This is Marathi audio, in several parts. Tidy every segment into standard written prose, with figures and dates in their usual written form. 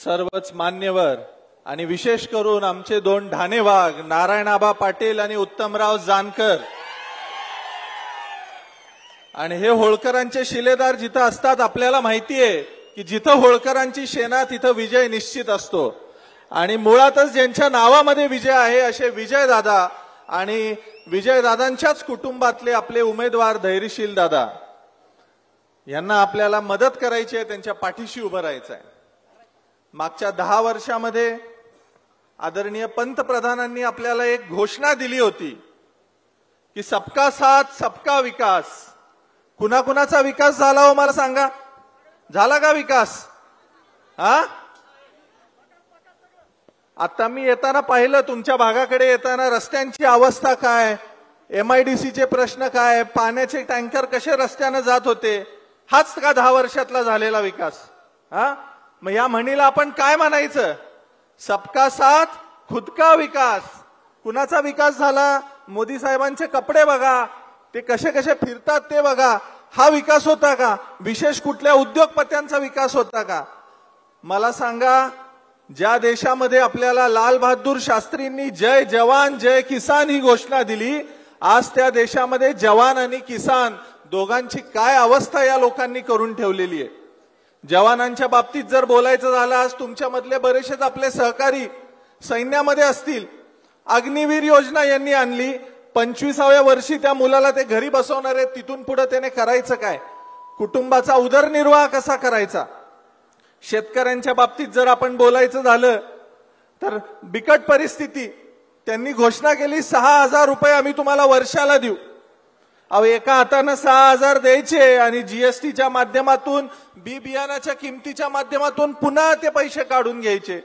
सर्वच मान्यवर आणि विशेष करून आमचे दोन ढाणेवाग नारायणआबा पाटील आणि उत्तमराव जानकर आणि हे होळकरांचे शिलेदार जिथं असतात आपल्याला माहितीये की जिथं होळकरांची सेना तिथं विजय निश्चित असतो आणि मुळातच ज्यांच्या नावामध्ये विजय आहे असे विजयदादा आणि विजयदादांच्याच कुटुंबातले आपले उमेदवार धैर्यशील दादा यांना आपल्याला मदत करायची आहे, त्यांच्या पाठीशी उभं राहायचं आहे। मागच्या 10 वर्षामध्ये आदरणीय पंतप्रधानांनी आपल्याला एक घोषणा दिली होती की सबका साथ सबका विकास। कुणाकुणाचा विकास झाला हो मला सांगा, झाला का विकास? आता मी येताना पाहिलं तुमच्या भागाकडे येताना रस्त्यांची अवस्था काय, MIDCचे प्रश्न काय, पाण्याचे टँकर कसे रस्त्याने जात होते, हाच का 10 वर्षातला झालेला विकास? मग या म्हणीला आपण काय म्हणायचं? सबका साथ खुद का विकास। कुणाचा विकास झाला? मोदी साहेबांचे कपडे बघा, ते कसे कसे फिरतात ते बघा, हा विकास होता का? विशेष कुठल्या उद्योगपत्यांचा विकास होता का? मला सांगा, ज्या देशामध्ये आपल्याला लाल बहादूर शास्त्रींनी जय जवान जय किसान ही घोषणा दिली, आज त्या देशामध्ये जवान आणि किसान दोघांची काय अवस्था या लोकांनी करून ठेवलेली आहे। जवानांच्या बाबतीत जर बोलायचं झालं, आज तुमच्यामधले बरेचसे आपले सहकारी सैन्यामध्ये असतील, अग्निवीर योजना यांनी आणली, 25व्या वर्षी त्या मुलाला ते घरी बसवणार आहेत, तिथून पुढे त्याने करायचं काय? कुटुंबाचा उदरनिर्वाह कसा करायचा? शेतकऱ्यांच्या बाबतीत जर आपण बोलायचं झालं तर बिकट परिस्थिती, त्यांनी घोषणा केली 6,000 रुपये आम्ही तुम्हाला वर्षाला देऊ। अहो, एका हाताने 6,000 द्यायचे आणि जीएसटीच्या माध्यमातून बी बियाणाच्या किमतीच्या माध्यमातून पुन्हा ते पैसे काढून घ्यायचे,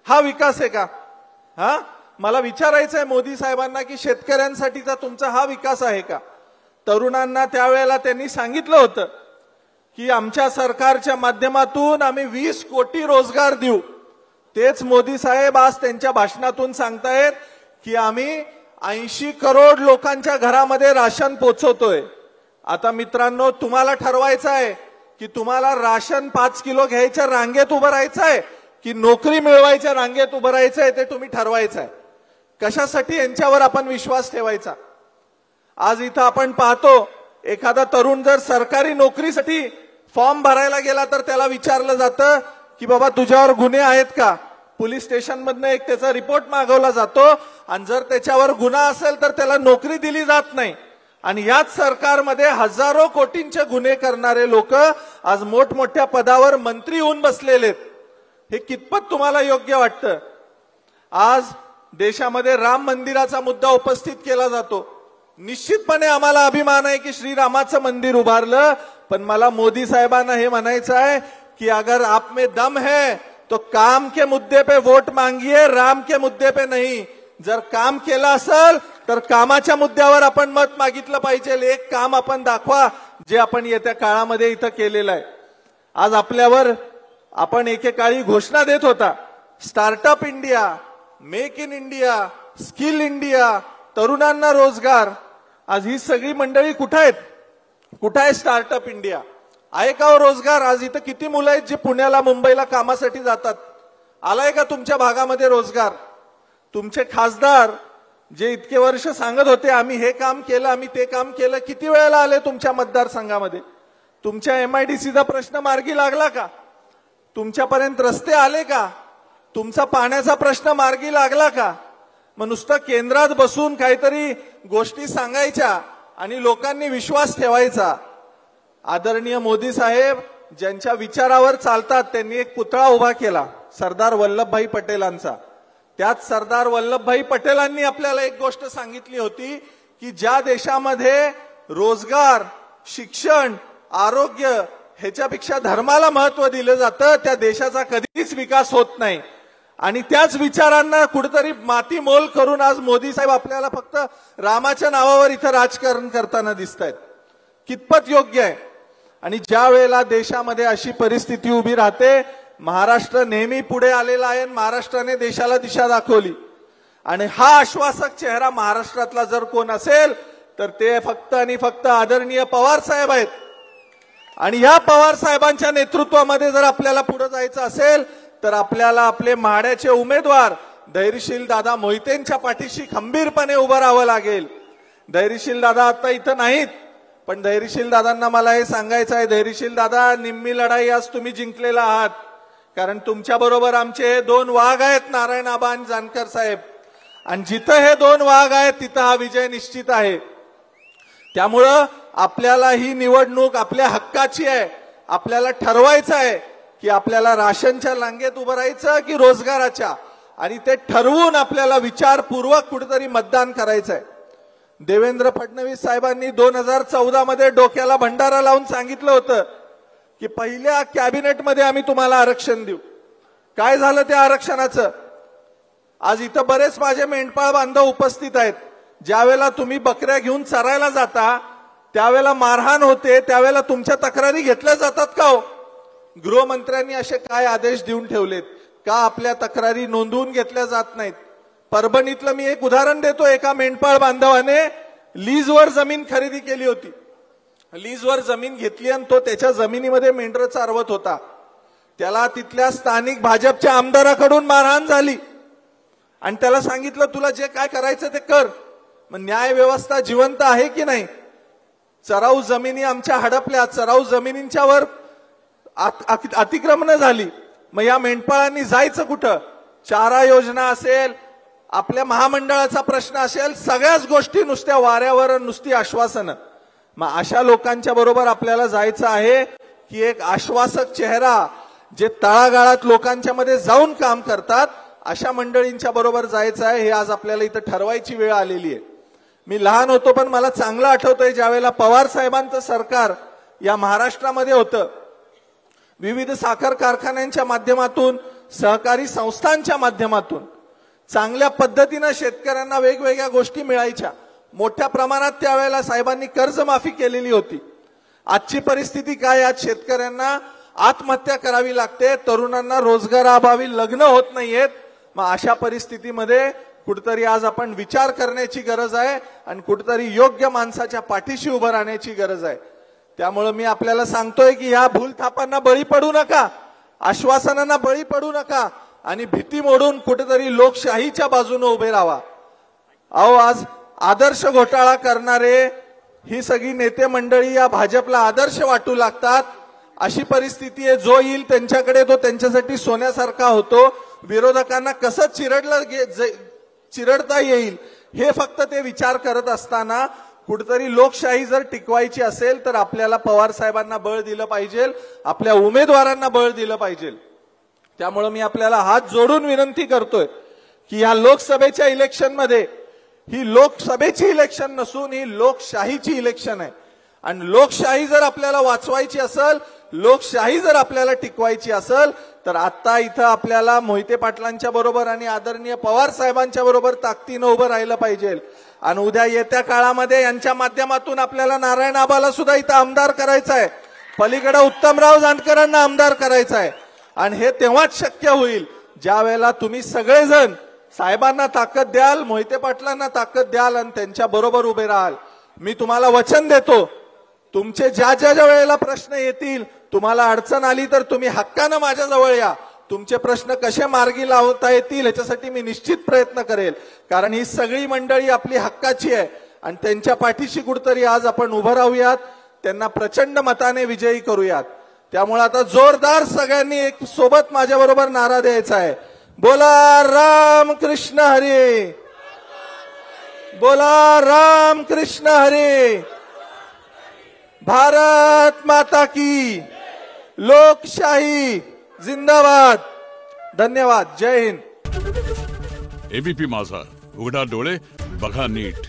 हा विकास आहे का? मला विचारायचं आहे मोदी साहेबांना की शेतकऱ्यांसाठीचा तुमचा हा विकास आहे का? तरुणांना त्यावेळेला त्यांनी सांगितलं होतं की आमच्या सरकारच्या माध्यमातून आम्ही 20 कोटी रोजगार देऊ। तेच मोदी साहेब आज त्यांच्या भाषणातून सांगतायत की आम्ही 80 करोड लोकांच्या घरामध्ये राशन पोहोचवतोय। आता मित्रांनो, तुम्हाला ठरवायचं आहे की तुम्हाला राशन 5 किलो घ्यायच्या रांगेत उभं राहायचं आहे की नोकरी मिळवायच्या रांगेत उभं राहायचं आहे, ते तुम्ही ठरवायचं आहे। कशासाठी यांच्यावर आपण विश्वास ठेवायचा? आज इथं आपण पाहतो, एखादा तरुण जर सरकारी नोकरीसाठी फॉर्म भरायला गेला तर त्याला विचारलं जातं की बाबा तुझ्यावर गुन्हे आहेत का? पोलीस स्टेशनमधनं एक त्याचा रिपोर्ट मागवला जातो आणि जर त्याच्यावर गुन्हा असेल तर त्याला नोकरी दिली जात नाही। आणि याच सरकारमध्ये हजारो कोटींचे गुन्हे करणारे लोक आज मोठमोठ्या पदावर मंत्री होऊन बसलेले आहेत। हे कितपत तुम्हाला योग्य वाटतं? आज देशामध्ये राम मंदिराचा मुद्दा उपस्थित केला जातो। निश्चितपणे आम्हाला अभिमान आहे की श्रीरामाचं मंदिर उभारलं, पण मला मोदी साहेबांना हे म्हणायचं आहे कि अगर आप में दम है तो काम के मुद्दे पे वोट मांगिए, राम के मुद्दे पे नहीं। जर काम केलं असेल तर कामाच्या मुद्द्यावर आपण मत मागितलं पाहिजे। एक काम आपण दाखवा जे आपण येत्या काळामध्ये इथं केलेलं आहे। आज आपल्यावर आपण एकेकाळी घोषणा देत होता, startup India, make in India, skill India, तरुणांना रोजगार। आज ही सगळी मंडळी कुठे आहेत? कुठे आहे स्टार्टअप इंडिया? आहे का हो रोजगार? आज इथं किती मुलं आहेत जे पुण्याला मुंबईला कामासाठी जातात? आलाय का तुमच्या भागामध्ये रोजगार? तुमचे खासदार जे इतके वर्ष सांगत होते आम्ही हे काम केलं, आम्ही ते काम केलं, किती वेळेला आले तुमच्या मतदारसंघामध्ये? तुमच्या MIDCचा प्रश्न मार्गी लागला का? तुमच्यापर्यंत रस्ते आले का? तुमचा पाण्याचा प्रश्न मार्गी लागला का? मग नुसतं केंद्रात बसून काहीतरी गोष्टी सांगायच्या आणि लोकांनी विश्वास ठेवायचा। आदरणीय मोदी साहेब ज्यांच्या विचारावर चालतात त्यांनी एक पुतळा उभा केला सरदार वल्लभभाई पटेलांचा। त्यात सरदार वल्लभभाई पटेलांनी आपल्याला एक गोष्ट सांगितली होती की ज्या देशामध्ये रोजगार, शिक्षण, आरोग्य ह्याच्यापेक्षा धर्माला महत्त्व दिलं जातं त्या देशाचा कधीच विकास होत नाही। आणि त्याच विचारांना कुठेतरी माती मोल करून आज मोदी साहेब आपल्याला फक्त रामाच्या नावावर इथं राजकारण करताना दिसतायत। कितपत योग्य आहे? आणि ज्या वेळेला देशामध्ये अशी परिस्थिती उभी राहते, महाराष्ट्र नेहमी पुढे आलेला आहे, महाराष्ट्राने देशाला दिशा दाखवली आणि हा आश्वासक चेहरा महाराष्ट्रातला जर कोण असेल तर ते फक्त आणि फक्त आदरणीय पवार साहेब आहेत। आणि या पवार साहेबांच्या नेतृत्वामध्ये जर आपल्याला पुढे जायचं असेल तर आपल्याला आपले म्हाड्याचे उमेदवार धैर्यशील दादा मोहितेंच्या पाठीशी खंबीरपणे उभं राहावं लागेल. धैर्यशील दादा आता इथं नाहीत, पण धैर्यशील दादांना मला हे सांगायचं आहे, धैर्यशील दादा निम्मी लढाई आज तुम्ही जिंकलेला आहात. कारण तुमच्या बरोबर आमचे हे 2 वाघ आहेत, नारायण आबा आणि जानकर साहेब. आणि जिथं हे 2 वाघ आहेत तिथं हा विजय निश्चित आहे. त्यामुळं आपल्याला ही निवडणूक आपल्या हक्काची आहे. आपल्याला ठरवायचं आहे की आपल्याला राशनच्या रांगेत उभं राहायचं की रोजगाराच्या, आणि ते ठरवून आपल्याला विचारपूर्वक कुठेतरी मतदान करायचं आहे. देवेंद्र फडणवीस साहेबांनी 2014 मध्ये डोक्याला भंडारा लावून सांगितलं होतं की पहिल्या कॅबिनेटमध्ये आम्ही तुम्हाला आरक्षण देऊ. काय झालं त्या आरक्षणाचं? आज इथं बरेच माझे मेंढपाळ बांधव उपस्थित आहेत. ज्यावेळेला तुम्ही बकऱ्या घेऊन चरायला जाता त्यावेळेला मारहाण होते, त्यावेळेला तुमच्या तक्रारी घेतल्या जातात का हो? गृहमंत्र्यांनी असे काय आदेश देऊन ठेवलेत का आपल्या तक्रारी नोंदवून घेतल्या जात नाहीत? परभणीतलं मी एक उदाहरण देतो. एका मेंढपाळ बांधवाने लीजवर जमीन खरेदी केली होती. लीजवर जमीन घेतली आणि तो त्याच्या जमिनीमध्ये मेंढरं चारवत होता. त्याला तिथल्या स्थानिक भाजपच्या आमदाराकडून मारहाण झाली आणि त्याला सांगितलं तुला जे काय करायचं ते कर. मग न्याय व्यवस्था जिवंत आहे की नाही? चराऊ जमिनी आमच्या हडपल्या, चराऊ जमिनींच्या वर अतिक्रमण झाली. मग या मेंढपाळांनी जायचं कुठं? चारा योजना असेल, आपल्या महामंडळाचा प्रश्न असेल, सगळ्याच गोष्टी नुसत्या वाऱ्यावर, नुसती आश्वासनं. मग अशा लोकांच्या बरोबर आपल्याला जायचं आहे की एक आश्वासक चेहरा जे तळागाळात लोकांच्या मध्ये जाऊन काम करतात अशा मंडळींच्या बरोबर जायचं आहे. हे आज आपल्याला इथं ठरवायची वेळ आलेली आहे. मी लहान होतो पण मला चांगलं आठवतंय ज्यावेळेला पवार साहेबांचं सरकार या महाराष्ट्रामध्ये होतं, विविध साखर कारखान्यांच्या माध्यमातून, सहकारी संस्थांच्या माध्यमातून चांगल्या पद्धतीनं शेतकऱ्यांना वेगवेगळ्या गोष्टी मिळायच्या. मोठ्या प्रमाणात त्यावेळेला साहेबांनी कर्जमाफी केलेली होती. आजची परिस्थिती काय? आज शेतकऱ्यांना आत्महत्या करावी लागते, तरुणांना रोजगाराअभावी लग्न होत नाहीयेत. मग अशा परिस्थितीमध्ये कुठेतरी आज आपण विचार करण्याची गरज आहे आणि कुठेतरी योग्य माणसाच्या पाठीशी उभं राहण्याची गरज आहे. त्यामुळे मी आपल्याला सांगतोय की ह्या भूलथापांना बळी पडू नका, आश्वासनांना बळी पडू नका आणि भीती मोडून कुठेतरी लोकशाहीच्या बाजूने उभे राहा. अहो, आज आदर्श घोटाळा करणारे ही सगळी नेते मंडळी या भाजपला आदर्श वाटू लागतात. अशी परिस्थिती आहे, जो येईल त्यांच्याकडे तो त्यांच्यासाठी सोन्यासारखा होतो. विरोधकांना कसं चिरडता येईल हे फक्त ते विचार करत असताना कुठेतरी लोकशाही जर टिकवायची असेल तर आपल्याला पवार साहेबांना बळ दिलं पाहिजे, आपल्या उमेदवारांना बळ दिलं पाहिजे. त्यामुळे मी आपल्याला हात जोडून विनंती करतोय की या लोकसभेच्या इलेक्शनमध्ये, ही लोकसभेची इलेक्शन नसून ही लोकशाहीची इलेक्शन आहे. आणि लोकशाही जर आपल्याला वाचवायची असेल, लोकशाही जर आपल्याला टिकवायची असेल तर आता इथं आपल्याला मोहिते पाटलांच्या बरोबर आणि आदरणीय पवार साहेबांच्या बरोबर ताकदीनं उभं राहिलं पाहिजे. आणि उद्या येत्या काळामध्ये यांच्या माध्यमातून आपल्याला नारायण आबाला सुद्धा इथं आमदार करायचं आहे, पलीकडे उत्तमराव जानकरांना आमदार करायचं आहे. आणि हे तेव्हाच शक्य होईल ज्या वेळेला तुम्ही सगळेजण साहेबांना ताकद द्याल, मोहिते पाटलांना ताकद द्याल आणि त्यांच्या बरोबर उभे राहाल. मी तुम्हाला वचन देतो, तुमचे ज्या ज्या वेळेला प्रश्न येतील, तुम्हाला अडचण आली तर तुम्ही हक्कानं माझ्याजवळ या. तुमचे प्रश्न कसे मार्गी लावता येतील याच्यासाठी मी निश्चित प्रयत्न करेल. कारण ही सगळी मंडळी आपली हक्काची आहे आणि त्यांच्या पाठीशी कुठतरी आज आपण उभं राहूयात, त्यांना प्रचंड मताने विजयी करूयात. त्यामुळे आता जोरदार सगळ्यांनी एक सोबत माझ्या बरोबर नारा द्यायचा आहे, बोला राम कृष्ण हरी, बोला राम कृष्ण हरी, भारत माता की, लोकशाही जिंदाबाद. धन्यवाद. जय हिंद. एबीपी माझा, उघडा डोळे बघा नीट.